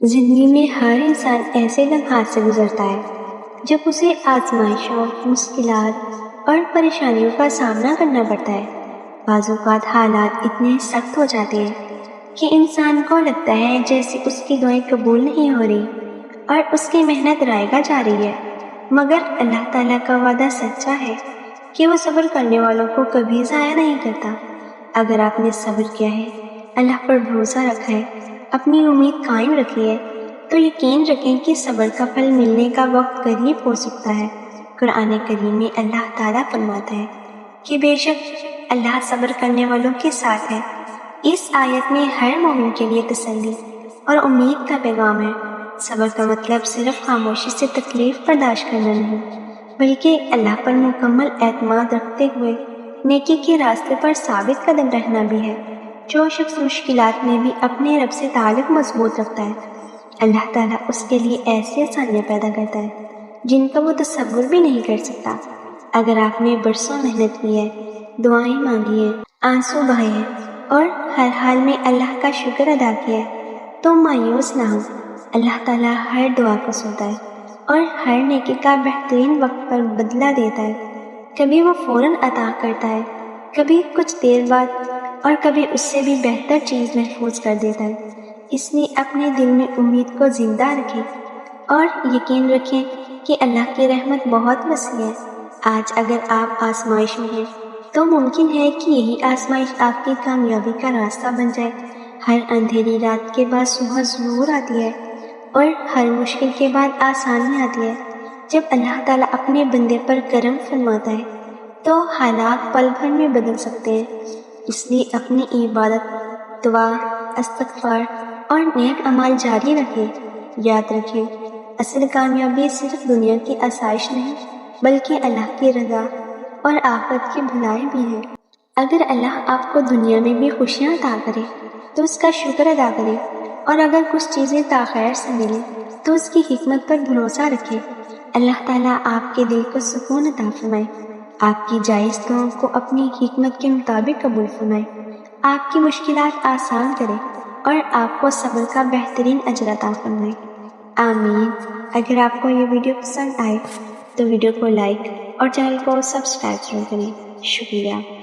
زندگی میں ہر انسان ایسے لمحات سے گزرتا ہے جب اسے آزمائشوں، مشکلات اور پریشانیوں کا سامنا کرنا پڑتا ہے۔ بعض اوقات حالات اتنے سخت ہو جاتے ہیں کہ انسان کو لگتا ہے جیسے اس کی دعائیں قبول نہیں ہو رہی اور اس کی محنت رائے گاہ جا رہی ہے، مگر اللہ تعالیٰ کا وعدہ سچا ہے کہ وہ صبر کرنے والوں کو کبھی ضائع نہیں کرتا۔ اگر آپ نے صبر کیا ہے، اللہ پر بھروسہ رکھا ہے، اپنی امید قائم رکھی ہے، تو یقین رکھیں کہ صبر کا پھل ملنے کا وقت قریب ہو سکتا ہے۔ قرآن کریم میں اللہ تعالیٰ فرماتا ہے کہ بے شک اللہ صبر کرنے والوں کے ساتھ ہے۔ اس آیت میں ہر مومن کے لیے تسلی اور امید کا پیغام ہے۔ صبر کا مطلب صرف خاموشی سے تکلیف برداشت کرنا نہیں، بلکہ اللہ پر مکمل اعتماد رکھتے ہوئے نیکی کے راستے پر ثابت قدم رہنا بھی ہے۔ جو شخص مشکلات میں بھی اپنے رب سے تعلق مضبوط رکھتا ہے، اللہ تعالیٰ اس کے لیے ایسی آسانیاں پیدا کرتا ہے جن کا وہ تصور بھی نہیں کر سکتا۔ اگر آپ نے برسوں محنت کی ہے، دعائیں مانگی ہیں، آنسو بہائے ہیں اور ہر حال میں اللہ کا شکر ادا کیا ہے، تو مایوس نہ ہو۔ اللہ تعالیٰ ہر دعا کو سنتا ہے اور ہر نیکی کا بہترین وقت پر بدلہ دیتا ہے۔ کبھی وہ فوراً عطا کرتا ہے، کبھی کچھ دیر بعد، اور کبھی اس سے بھی بہتر چیز محفوظ کر دیتا ہے۔ اس لیے اپنے دل میں امید کو زندہ رکھیں اور یقین رکھیں کہ اللہ کی رحمت بہت وسیع ہے۔ آج اگر آپ آزمائش میں ہیں تو ممکن ہے کہ یہی آزمائش آپ کی کامیابی کا راستہ بن جائے۔ ہر اندھیری رات کے بعد صبح ضرور آتی ہے اور ہر مشکل کے بعد آسانی آتی ہے۔ جب اللہ تعالیٰ اپنے بندے پر کرم فرماتا ہے تو حالات پل بھر میں بدل سکتے ہیں۔ اس لیے اپنی عبادت، دعا، استغفار اور نیک اعمال جاری رکھیں۔ یاد رکھیں، اصل کامیابی صرف دنیا کی آسائش نہیں بلکہ اللہ کی رضا اور آخرت کی بھلائی بھی ہے۔ اگر اللہ آپ کو دنیا میں بھی خوشیاں عطا کرے تو اس کا شکر ادا کریں، اور اگر کچھ چیزیں تاخیر سے ملیں تو اس کی حکمت پر بھروسہ رکھیں۔ اللہ تعالیٰ آپ کے دل کو سکون عطا فرمائے، آپ کی جائز دعاؤں کو اپنی حکمت کے مطابق قبول فرمائے، آپ کی مشکلات آسان کرے اور آپ کو صبر کا بہترین اجر عطا فرمائے۔ آمین۔ اگر آپ کو یہ ویڈیو پسند آئے تو ویڈیو کو لائک اور چینل کو سبسکرائب ضرور کریں۔ شکریہ۔